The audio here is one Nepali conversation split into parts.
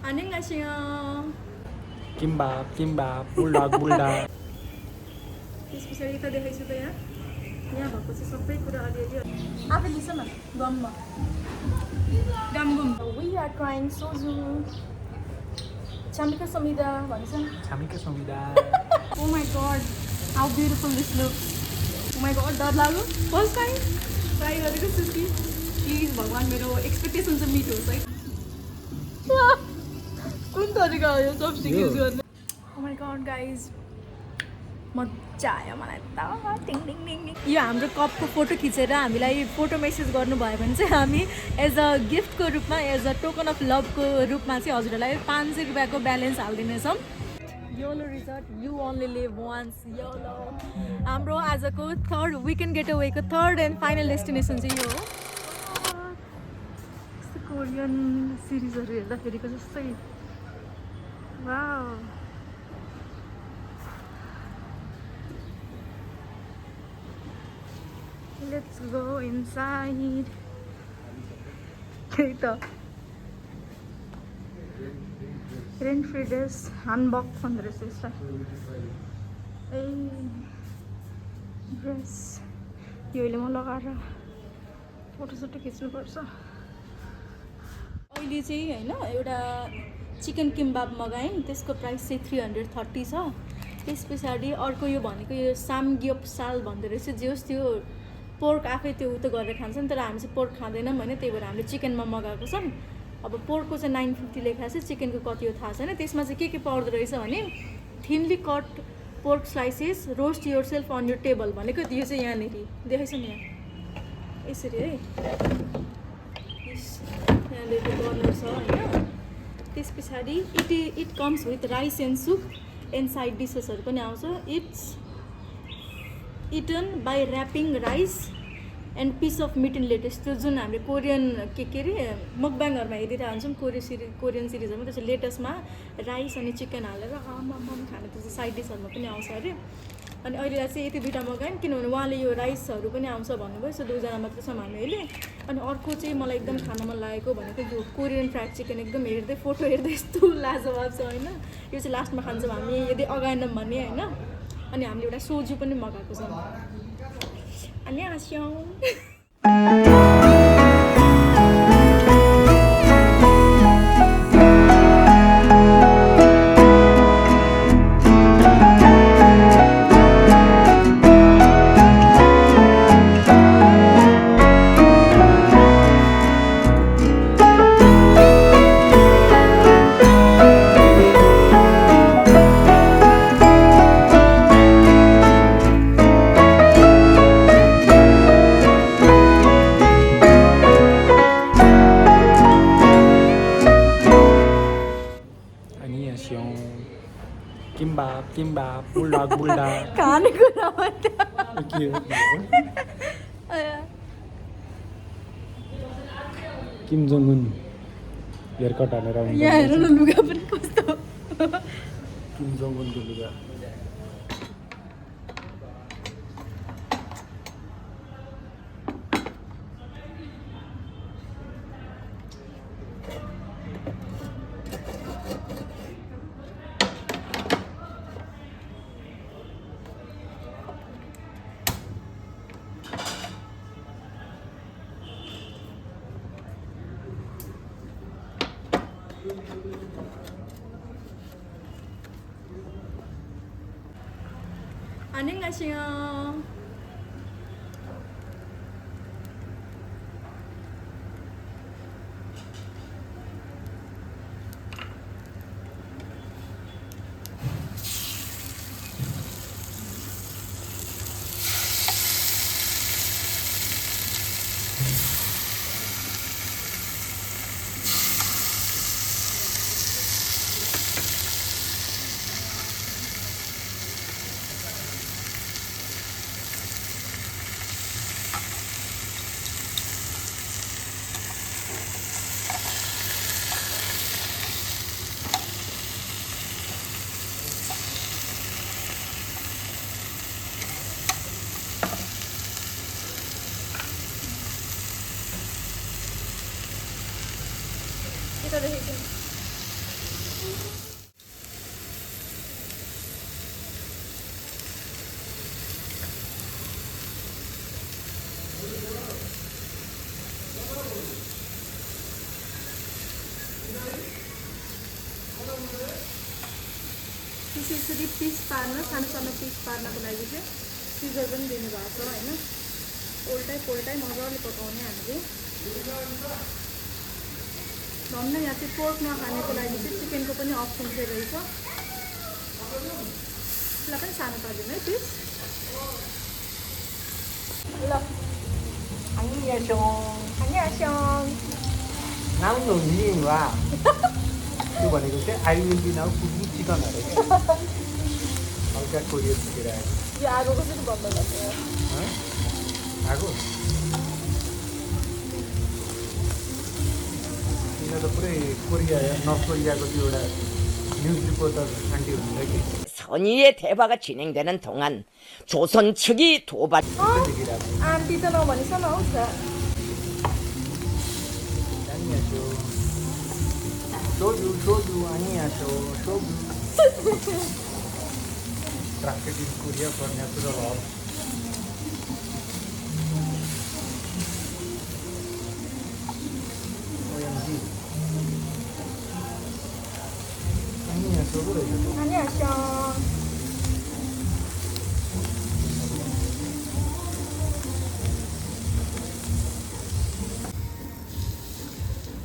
안녕하세요. Kimbap, buldak. त्यस पछाडि यता देखाइछु त यहाँ भएको चाहिँ सबै कुरा अलिअलि आफै लिन्छ न गममा गम we are trying soju chamika samida भन्छ Chamika samida. oh my god how beautiful this looks oh my god डर लाग्यो फर्स्ट टाइम ट्राई गरेको सुशी प्लिज भगवान मेरो एक्सपेक्टेसन चाहिँ मिट होस् है कुन तरिका हो यो चपस्टिक युज गर्ने oh my god guys मजा आयो मलाई त टिङ टिङ टिङ यो हाम्रो कपको फोटो खिचेर हामीलाई फोटो मेसेज गर्नुभयो भने चाहिँ हामी एज अ गिफ्टको रूपमा एज अ टोकन अफ लभको रूपमा चाहिँ हजुरहरूलाई 500 रुपियाँको ब्यालेन्स हालिदिनेछौँ YOLO resort you only live once YOLO हाम्रो आजको थर्ड विकेन्ड गेट अवेको थर्ड एन्ड फाइनल डेस्टिनेसन चाहिँ यो हो कोरियन सिरिजहरू हेर्दाखेरिको जस्तै wow Let's go inside. Okay, rent-free days, Hankook fundraisers. Hey, dress. यो ले म लगाएर फोटोसोटो खिच्नुपर्छ अहिले चाहिँ हैन एउटा चिकन किम्बाब मगाएँ त्यसको प्राइस चाहिँ 330 छ त्यस पछाडी अर्को यो भनेको यो सामग्योप साल भन्दो रहेछ जे होस् त्यो पोर्क आफै त्यो उतो गरेर खान्छन् तर हामी चाहिँ पोर्क खाँदैनौँ भने त्यही भएर हामीले चिकनमा मगाएको छौँ अब पोर्कको चाहिँ 950 लेखा छ चिकनको कति हो थाहा छैन त्यसमा चाहिँ के पर्दो रहेछ भने thinly cut pork slices roast yourself on your table भनेको यो चाहिँ यहाँनिर देखाइछ नि यहाँ यसरी है यहाँनिर कर्नर छ होइन त्यस पछाडि it comes with rice and soup and side डिसेसहरू पनि आउँछ it's eaten by wrapping rice and piece of meat in lettuce त्यो जुन हामीले कोरियन के अरे मकबाङहरूमा हेरिरहेको हुन्छौँ कोरियन सिरिजहरूमा त्यसो लेटेस्टमा राइस अनि चिकन हालेर आमाम खाने त्यो चाहिँ साइड डिसहरूमा पनि आउँछ अरे अनि अहिले चाहिँ यति दुईवटा मगायौँ किनभने उहाँले यो राइसहरू पनि आउँछ भन्नुभयो सो 2 जना मात्र छौँ हामी अहिले अनि अर्को चाहिँ मलाई एकदम खान मन लागेको भनेको यो कोरियन फ्राइड चिकन एकदम हेर्दै फोटो हेर्दै यस्तो लाजवाब छ होइन यो चाहिँ लास्टमा खान्छौँ हामी यदि अगाएनौँ भने होइन अनि हामीले एउटा सोजु पनि मगाएको छौँ 안녕하세요 Kimbap, buldak. खानेको नाम Kim Jong Un हेयरकट हालेर आउँछ यहाँ हेर न लुगा पनि कस्तो Kim Jong Un को लुगा 안녕하세요 यसरी पिस पार्न सानो सानो पिस पार्नको लागि चाहिँ सिजर पनि दिनुभएको छ होइन पोल्टाइ पोल्टाइ मजाले पकाउने हामीले धन्न यहाँ चाहिँ पोर्क नखानेको लागि चाहिँ चिकनको पनि अप्सन चाहिँ रहेछ यसलाई पनि सानो पारिदिनु है पिस ल 안녕하세요 नाम हुने वा त्यो भनेको चाहिँ I will be now cooking chicken अरे क्या हल्का कोरियर सिकेर आयो यो आगोको चाहिँ बन्द गर्छ आगो किन त पुरै कोरिया नर्थ कोरियाको त्यो एउटा न्युज रिपोर्टर आन्टी हुनुहुन्छ कि 선의의 대화가 진행되는 동안 조선 측이 도발. आन्टी त नभनिसम्म आउँछ सोजु 아니야쇼 सोजु Translated in Korea for natural oil. OMG. 아니야쇼 그래요. 안녕하세요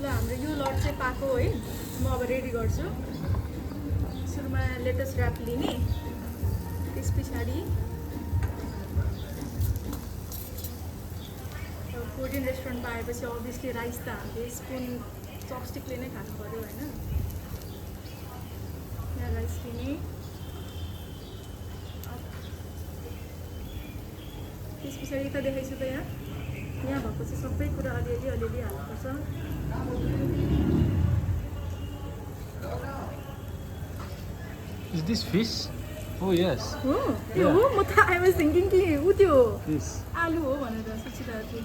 ल हाम्रो यो लट चाहिँ पाएको है म अब रेडी गर्छु सुरुमा लेटस ऱ्याप लिने त्यस पछाडि कोरियन रेस्टुरेन्ट पाएपछि अभियसली राइस त हामीले स्पुन चपस्टिकले नै खानु पर्यो होइन यहाँ राइस लिने त्यस पछाडि यता देखाइछु त यहाँ भएको चाहिँ सबै कुरा अलिअलि हाल्नुपर्छ Is this fish? Oh yes. हो त्यो हो म त आई वाज थिङ्किङ कि ऊ त्यो Fish. आलु हो भनेर सोचिरहेको थिएँ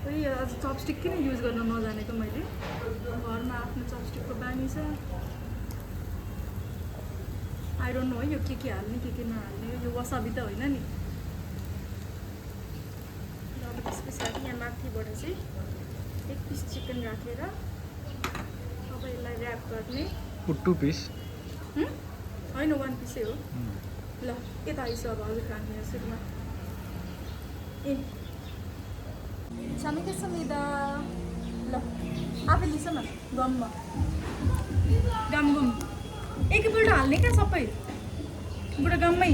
खोइ आज चपस्टिक किन युज गर्न नजानेको मैले घरमा आफ्नो चपस्टिकको बानी छ आई डोन्ट नो है यो के हाल्ने के नहाल्ने यो वसाबी त होइन नि अब त्यस पछाडि यहाँ माथिबाट चाहिँ एक पिस चिकन राखेर अब यसलाई ऱ्याप गर्ने Put 2 piece. होइन वान पिसै हो ल यता आइसु अब अलिक खाने सुरुमा ए 참겠습니다 ल आफै लिस न गममा गम एकैपल्ट हाल्ने क्या सबै बुढा गममै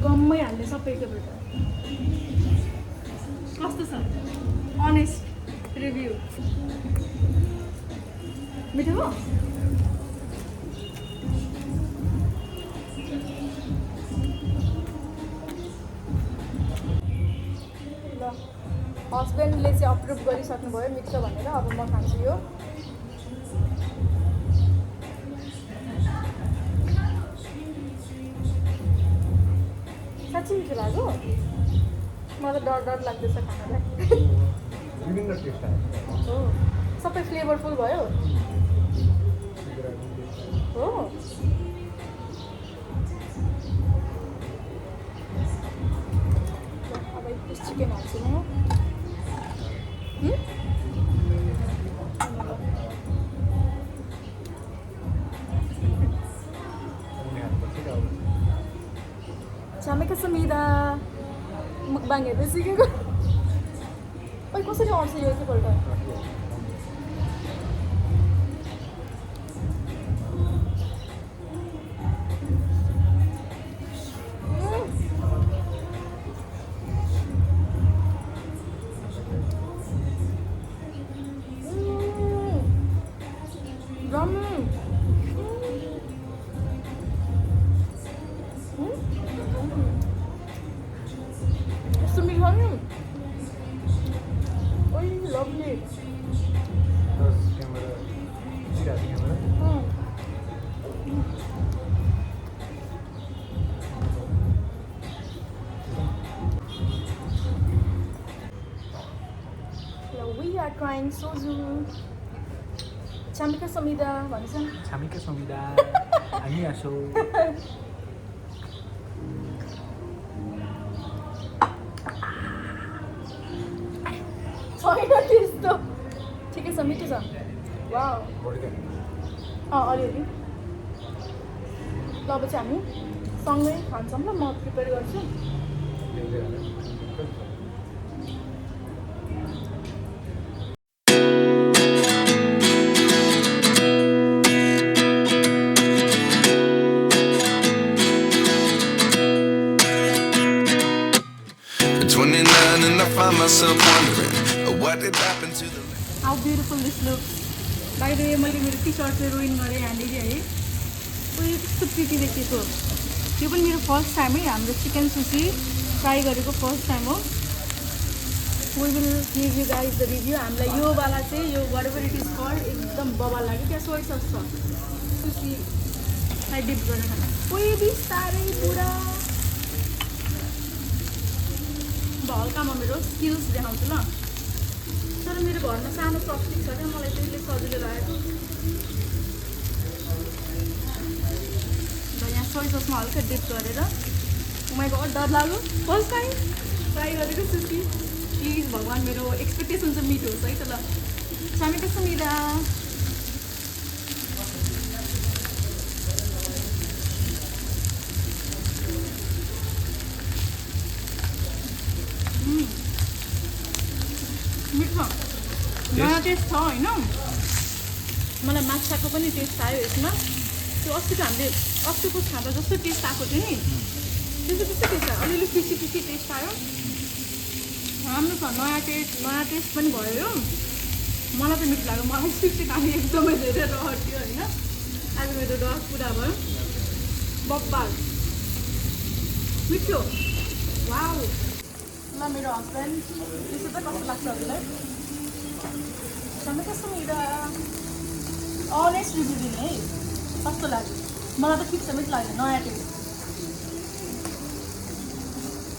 गममै हाल्ने सबै एकैपल्ट कस्तो छ अनेस्ट रिभ्यू मिठो हो ल हस्बेन्डले चाहिँ अप्रुभ गरिसक्नुभयो मिठो भनेर अब म खान्छु यो साँच्चै मिठो लाग्यो मलाई डर लाग्दैछ खानालाई विभिन्न टेस्ट आयो हो सबै फ्लेभरफुल भयो हो अब एक पिस चिकन हाल्छु म 참겠습니다 mukbang हेर्दै सिकेको ओइ कसरी आउँछ यो एकैपल्ट lovely. Does camera see that camera? we are trying soju. 참이카 쏩니다. भन्छ. 참이카 쏩니다. 안녕하세요. छैन त्यस्तो. ठिकै छ, मिठो छ. वाउ. अलिअलि. ल अब चाहिँ हामी सँगै खान्छौँ ल, म प्रिपेयर गर्छु. Myself wondering what did happen to the How beautiful this looks. By the way, मैले मेरो टी-सर्ट चाहिँ रुइन गरेँ यहाँनिर है. उयो कस्तो प्रिटी देखेको. यो पनि मेरो फर्स्ट टाइम है. हाम्रो चिकन सुसी ट्राई गरेको फर्स्ट टाइम हो. We will give you guys the review. हामीलाई यो वाला चाहिँ यो whatever it is called एकदम बवाल लाग्यो. त्यहाँ सोया सस छ. सुसीलाई डिप गरेर खानु. ओइ बिस्तारै पुरा. हल्कामा मेरो स्किल्स देखाउँछु ल. तर मेरो घरमा सानो चपस्टिक छ क्या, मलाई त्यसले सजिलो लागेको. र यहाँ सोया ससमा हल्का डिप गरेर. उमाइको डर लाग्यो. फर्स्ट टाइम ट्राई गरेको सुसी. प्लिज भगवान् मेरो एक्सपेक्टेसन चाहिँ मिट होस् है त ल. हामी कस्तो मिला. मिठो नयाँ टेस्ट छ होइन. मलाई माछाको पनि टेस्ट आयो यसमा. त्यो अस्तिको हामीले अक्टोपस खाँदा जस्तो टेस्ट आएको थियो नि, त्यस्तो त्यस्तै टेस्ट आयो. अलिअलि पिसी पिसी टेस्ट आयो. राम्रो छ. नयाँ टेस्ट पनि भयो. मलाई त मिठो लाग्यो. मलाई सुसी खाने एकदमै धेरै रहर थियो होइन. आज मेरो रहर पुरा भयो. बब्बाल मिठो. वाउ. ल मेरो हस्बेन्ड त्यसो त कस्तो लाग्छ हजुरलाई. कस्तो मेरो अनेस्ट रिभ्यू दिने है. कस्तो लाग्यो. मलाई त ठिक छ, मिठो लाग्यो. नयाँ टेस्ट.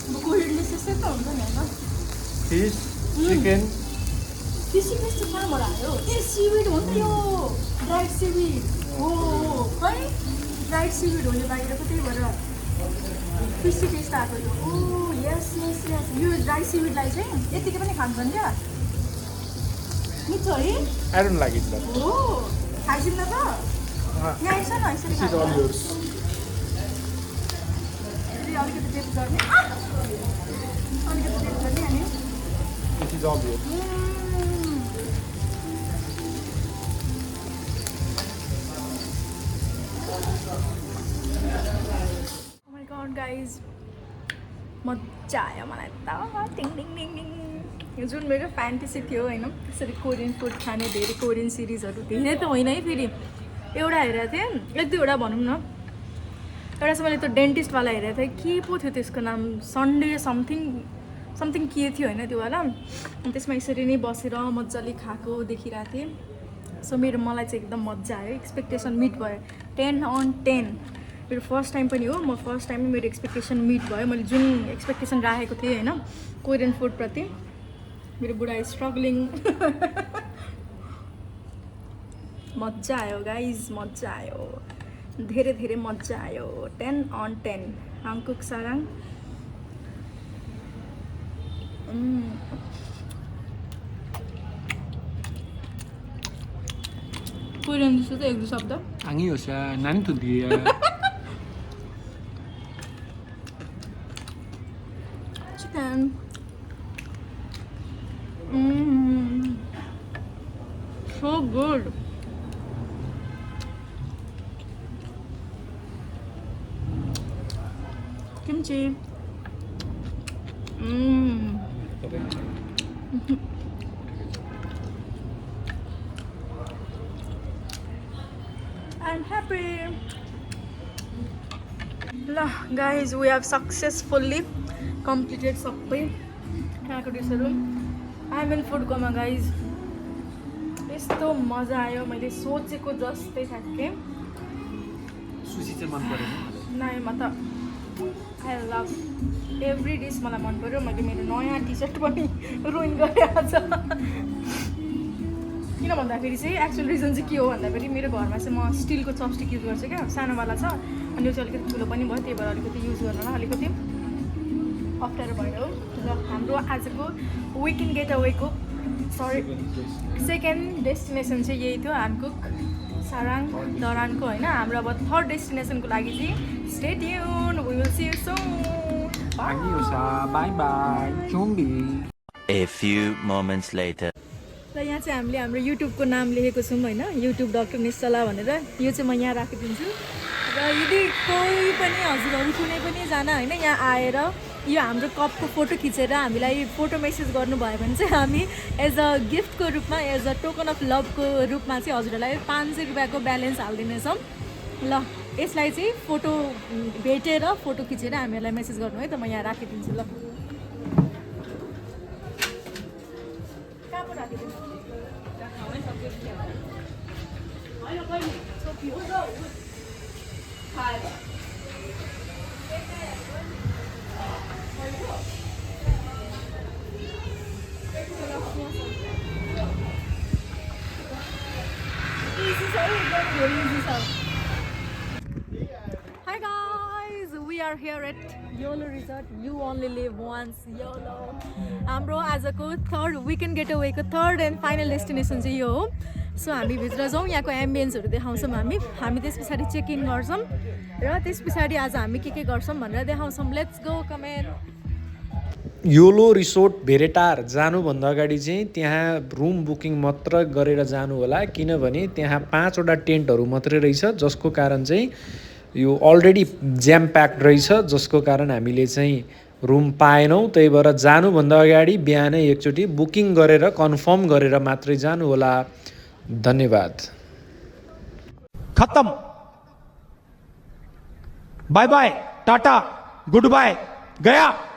अब कोरियनले त्यस्तै त हुन्छ नि होइन. फिस चिकन फिसी फिस चाहिँ कहाँबाट आयो. ए सिविड हो नि त यो. ड्राइड सिविड हो है. ड्राइड सिविड हो यो बाहिरको, त्यही भएर फिसी टेस्ट आएको थियो. ओ यस यस यस. यो ड्राई सिविडलाई चाहिँ यतिकै पनि खान्छन् क्या. मिठो है. I don't like it but हो खाइदिउँ न त. यहाँ आइस न यसरी दिस इज ऑल योर्स. अलिकति टेस्ट गर्ने. अलिकति टेस्ट गर्ने अनि this is all yours. Oh my god guys, मजा आयो मलाई त. टिङ टिङ टिङ टिङ. यो जुन मेरो फ्यान्टेसी थियो होइन, त्यसरी कोरियन फुड खाने. धेरै कोरियन सिरिजहरू धेरै त होइन है. फेरि एउटा हेरेको थिएँ, एक दुईवटा भनौँ न. एउटा चाहिँ मैले त्यो डेन्टिस्टवाला हेरेको थिएँ. के पो थियो त्यसको नाम, सन्डे समथिङ के थियो होइन त्योवाला. अनि त्यसमा यसरी नै बसेर मजाले खाएको देखिरहेको थिएँ. सो मलाई चाहिँ एकदम मजा आयो. एक्सपेक्टेसन मिट भयो. 10/10. मेरो फर्स्ट टाइम पनि हो. म फर्स्ट टाइममै मेरो एक्सपेक्टेसन मिट भयो. मैले जुन एक्सपेक्टेसन राखेको थिएँ होइन कोरियन फुडप्रति. मेरो बुढा स्ट्रगलिङ. मजा आयो गाइज, मजा आयो. धेरै धेरै मजा आयो. 10/10. हाङकुक साराङ. कोरियन जस्तो त एक दुई शब्द. आङियोसा नानी तुदिया. Chicken. So good. Kimchi. I'm happy. La guys, we have successfully completed सबै खाएको डिसहरू. I'm in food coma guys. यस्तो मजा आयो. मैले सोचेको जस्तै ठ्याक्कै. सुसी चाहिँ मन परेन. नाइमा त आई लभ एभ्री डिस मलाई मन पऱ्यो। मैले मेरो नयाँ टी सर्ट पनि रुइन गरेँ आज। किन भन्दाखेरि चाहिँ एक्चुअल रिजन चाहिँ के हो भन्दाखेरि मेरो घरमा चाहिँ म स्टिलको चपस्टिक युज गर्छु क्या, सानोवाला छ अनि यो चाहिँ अलिकति ठुलो पनि भयो, त्यही भएर अलिकति युज गर्नलाई अलिकति अप्ठ्यारो भयो। र हाम्रो आजको विकेन्ड गेट अवेको सेकेन्ड डेस्टिनेसन चाहिँ यही थियो, हानकुक साराङ धरानको होइन। हाम्रो अब थर्ड डेस्टिनेसनको लागि चाहिँ stay tune, we will see you soon. Bye bye Chumbi. A few moments later. र यहाँ चाहिँ हामीले हाम्रो युट्युबको नाम लेखेको छौँ होइन, युट्युब डक्टर निश्चला भनेर। यो चाहिँ म यहाँ राखिदिन्छु र यदि कोही पनि हजुरहरू कुनै पनि जना होइन यहाँ आएर यो हाम्रो कपको फोटो खिचेर हामीलाई फोटो मेसेज गर्नुभयो भने चाहिँ हामी एज अ गिफ्टको रूपमा, एज अ टोकन अफ लभको रूपमा चाहिँ हजुरहरूलाई 500 रुपियाँको ब्यालेन्स हालिदिनेछौँ। ल यसलाई चाहिँ फोटो भेटेर फोटो खिचेर हामीहरूलाई मेसेज गर्नु है त। म यहाँ राखिदिन्छु। ल कहाँ पो राखिदिनु? Hi guys, we are here at Yolo Resort. You only live once, YOLO. हाम्रो आजको थर्ड विकेन्ड गेट अवेको थर्ड एन्ड फाइनल डेस्टिनेसन चाहिँ यो हो। सो हामी भित्र जाउँ, यहाँको एम्बियन्सहरू देखाउँछौँ हामी त्यस पछाडि चेक इन गर्छौँ र त्यस पछाडि आज हामी के गर्छौँ भनेर देखाउँछौँ। Let's go comment. YOLO resort Bhedetar जानुभन्दा अगाडि चाहिँ त्यहाँ रुम बुकिङ मात्र गरेर जानु होला, किनभने त्यहाँ 5वटा टेन्टहरू मात्रै रहेछ, जसको कारण चाहिँ यो अलरेडी ज्याम प्याक्ड रहेछ, जसको कारण हामीले चाहिँ रुम पाएनौँ। त्यही भएर जानुभन्दा अगाडि बिहानै एकचोटि बुकिङ गरेर कन्फर्म गरेर मात्रै जानु होला। धन्यवाद। खत्म। Bye bye, tata, good bye, गया।